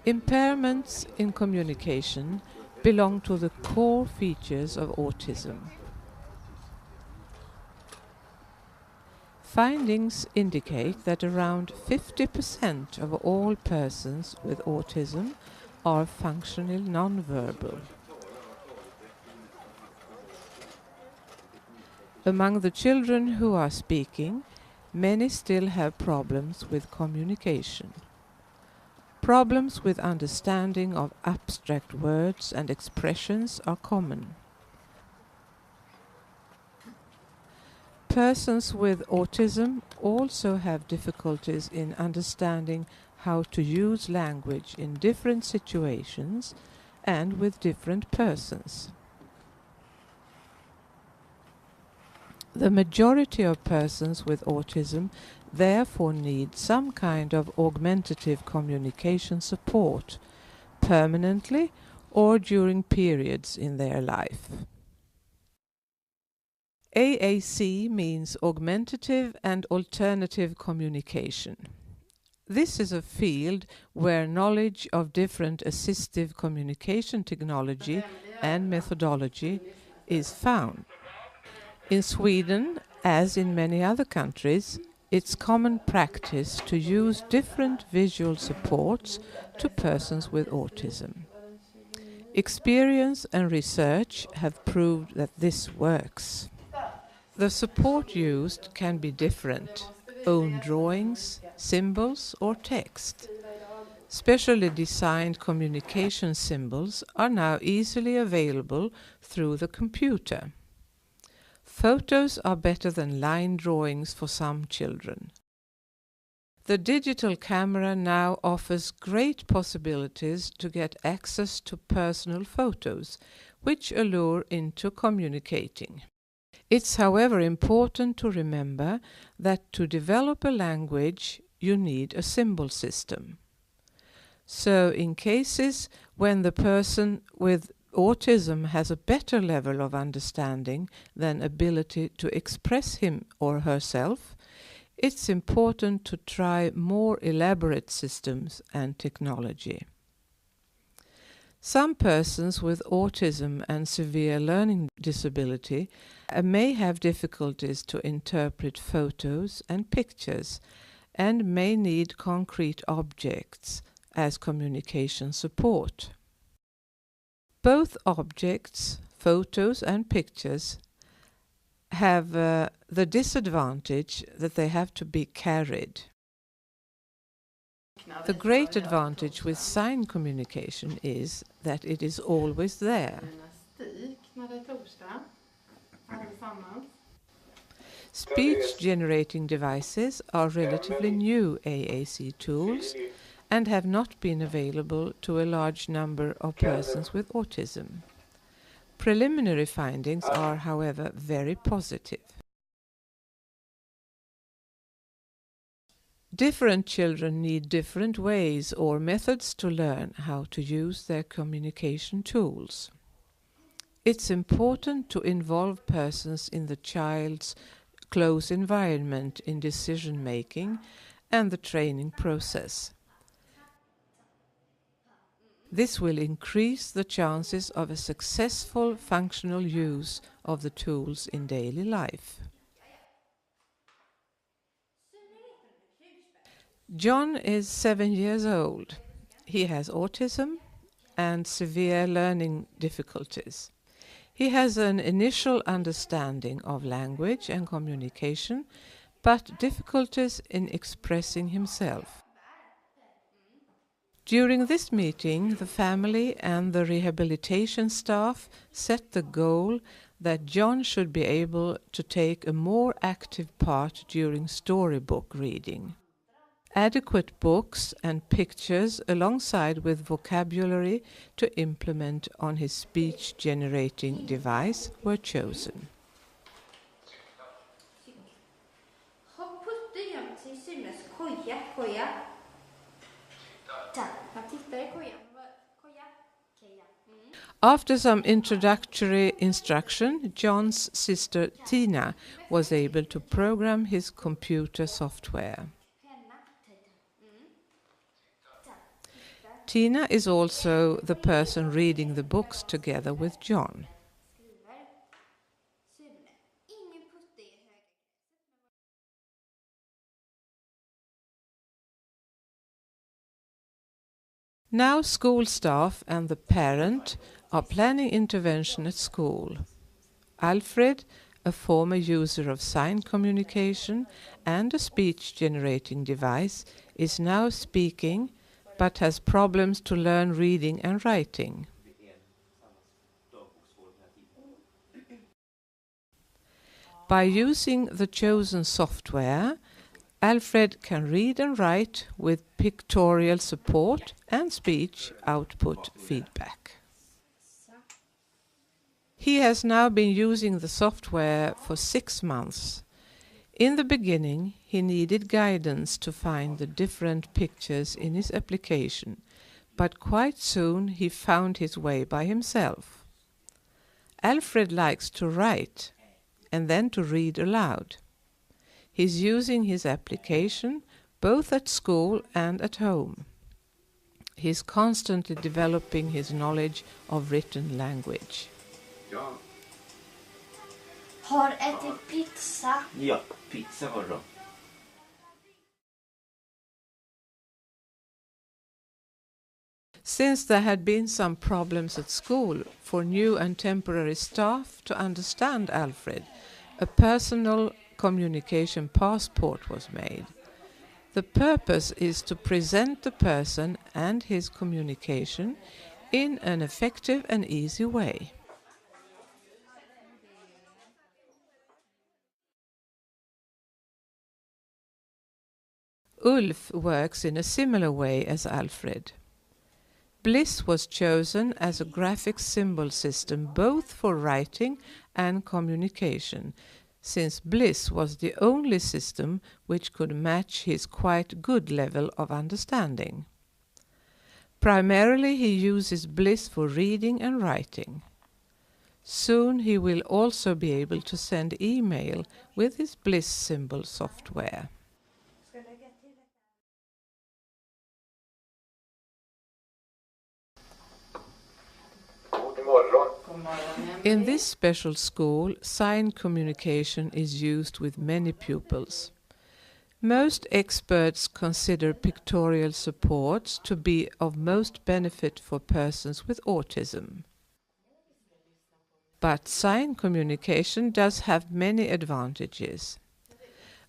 Impairments in communication belong to the core features of autism. Findings indicate that around 50% of all persons with autism are functionally nonverbal. Among the children who are speaking, many still have problems with communication. Problems with understanding of abstract words and expressions are common. Persons with autism also have difficulties in understanding how to use language in different situations and with different persons. The majority of persons with autism therefore need some kind of augmentative communication support, permanently or during periods in their life. AAC means augmentative and alternative communication. This is a field where knowledge of different assistive communication technology and methodology is found. In Sweden, as in many other countries, it's common practice to use different visual supports to persons with autism. Experience and research have proved that this works. The support used can be different: own drawings, symbols or text. Specially designed communication symbols are now easily available through the computer. Photos are better than line drawings for some children. The digital camera now offers great possibilities to get access to personal photos, which allure into communicating. It's, however, important to remember that to develop a language, you need a symbol system. So, in cases when the person with autism has a better level of understanding than ability to express him or herself, it's important to try more elaborate systems and technology. Some persons with autism and severe learning disability may have difficulties to interpret photos and pictures and may need concrete objects as communication support. Both objects, photos and pictures, have the disadvantage that they have to be carried. The great advantage with sign communication is that it is always there. Speech-generating devices are relatively new AAC tools and have not been available to a large number of persons with autism. Preliminary findings are, however, very positive. Different children need different ways or methods to learn how to use their communication tools. It's important to involve persons in the child's close environment in decision-making and the training process. This will increase the chances of a successful functional use of the tools in daily life. John is 7 years old. He has autism and severe learning difficulties. He has an initial understanding of language and communication, but difficulties in expressing himself. During this meeting, the family and the rehabilitation staff set the goal that John should be able to take a more active part during storybook reading. Adequate books and pictures alongside with vocabulary to implement on his speech-generating device were chosen. After some introductory instruction, John's sister Tina was able to program his computer software. Tina is also the person reading the books together with John. Now school staff and the parent are planning intervention at school. Alfred, a former user of sign communication and a speech-generating device, is now speaking but has problems to learn reading and writing. By using the chosen software, Alfred can read and write with pictorial support and speech output feedback. He has now been using the software for 6 months. In the beginning, he needed guidance to find the different pictures in his application, but quite soon he found his way by himself. Alfred likes to write and then to read aloud. He's using his application both at school and at home. He's constantly developing his knowledge of written language. Ja. Har ätit pizza. Ja, pizza var det. Since there had been some problems at school for new and temporary staff to understand Alfred, a personal communication passport was made. The purpose is to present the person and his communication in an effective and easy way. Ulf works in a similar way as Alfred. Bliss was chosen as a graphic symbol system both for writing and communication, since Bliss was the only system which could match his quite good level of understanding. Primarily he uses Bliss for reading and writing. Soon he will also be able to send email with his Bliss symbol software. In this special school, sign communication is used with many pupils. Most experts consider pictorial supports to be of most benefit for persons with autism. But sign communication does have many advantages.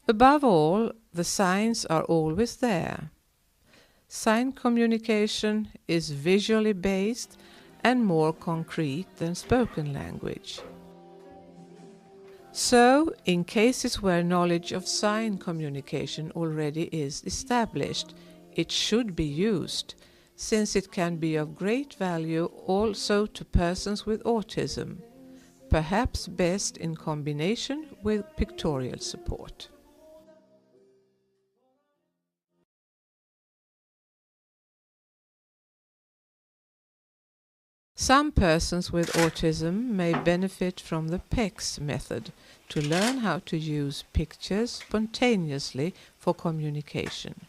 Above all, the signs are always there. Sign communication is visually based and more concrete than spoken language. So, in cases where knowledge of sign communication already is established, it should be used, since it can be of great value also to persons with autism, perhaps best in combination with pictorial support. Some persons with autism may benefit from the PECS method to learn how to use pictures spontaneously for communication.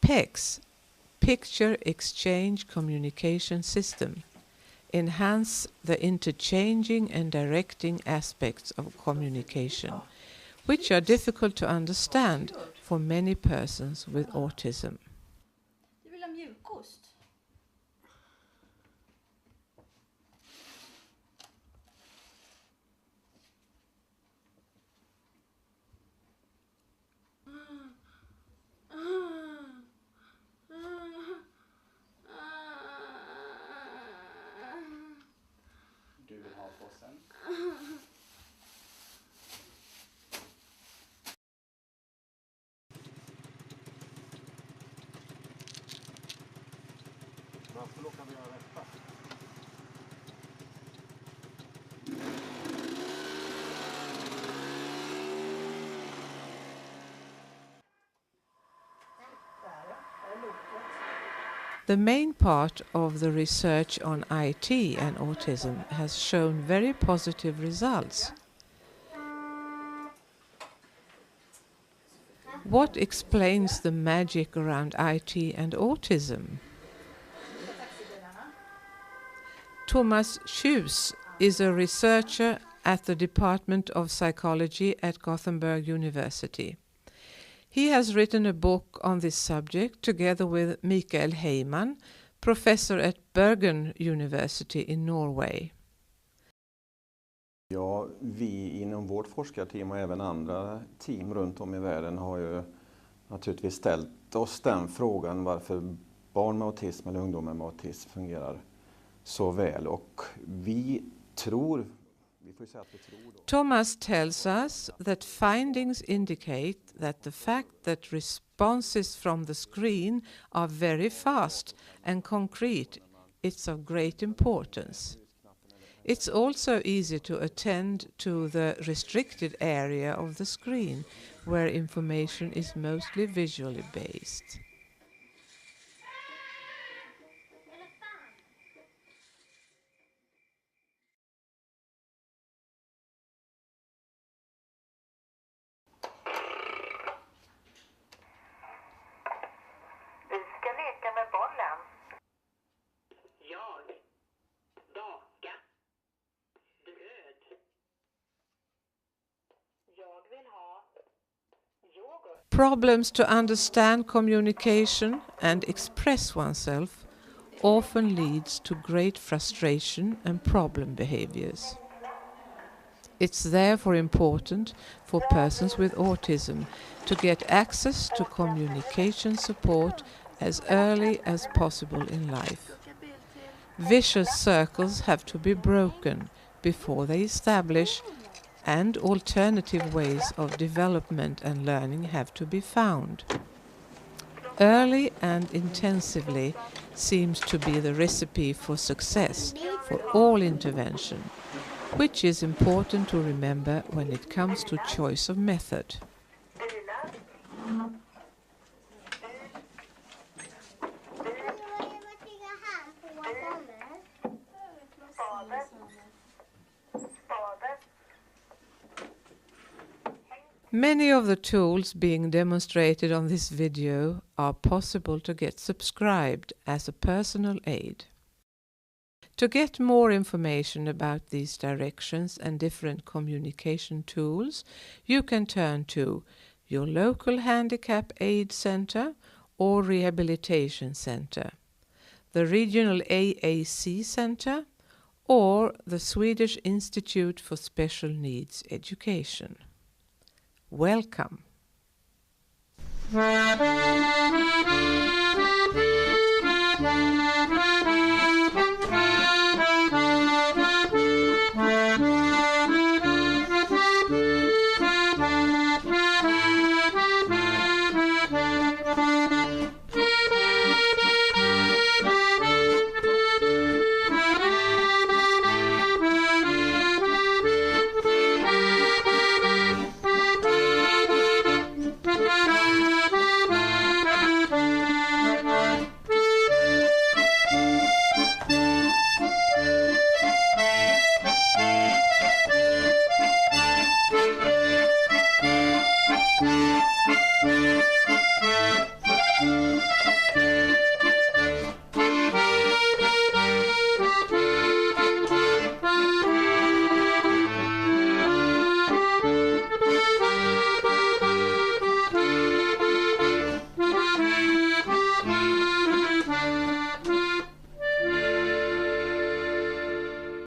PECS, Picture Exchange Communication System, enhance the interchanging and directing aspects of communication, which are difficult to understand for many persons with autism. Du vill ha mjukost? Du vill ha påsen? Varför kan vi göra detta? The main part of the research on IT and autism has shown very positive results. What explains the magic around IT and autism? Thomas Schues is a researcher at the Department of Psychology at Gothenburg University. He has written a book on this subject together with Mikael Heimann, professor at Bergen University in Norway. Ja, vi inom vårt forskarteam och även andra team runt om i världen har ju naturligtvis ställt oss den frågan varför barn med autism eller ungdomar med autism fungerar så väl. Och vi tror Thomas tells us that findings indicate that the fact that responses from the screen are very fast and concrete is of great importance. It's also easy to attend to the restricted area of the screen, where information is mostly visually based. Vi ska leka med bollen. Jag. Baka. Bröd. Jag vill ha yoghurt. Problems to understand communication and express oneself often leads to great frustration and problem behaviors. It's therefore important for persons with autism to get access to communication support as early as possible in life. Vicious circles have to be broken before they establish, and alternative ways of development and learning have to be found. Early and intensively seems to be the recipe for success for all intervention, which is important to remember when it comes to choice of method. Many of the tools being demonstrated on this video are possible to get subscribed as a personal aid. To get more information about these directions and different communication tools, you can turn to your local handicap aid center or rehabilitation center, the regional AAC center, or the Swedish Institute for Special Needs Education. Welcome.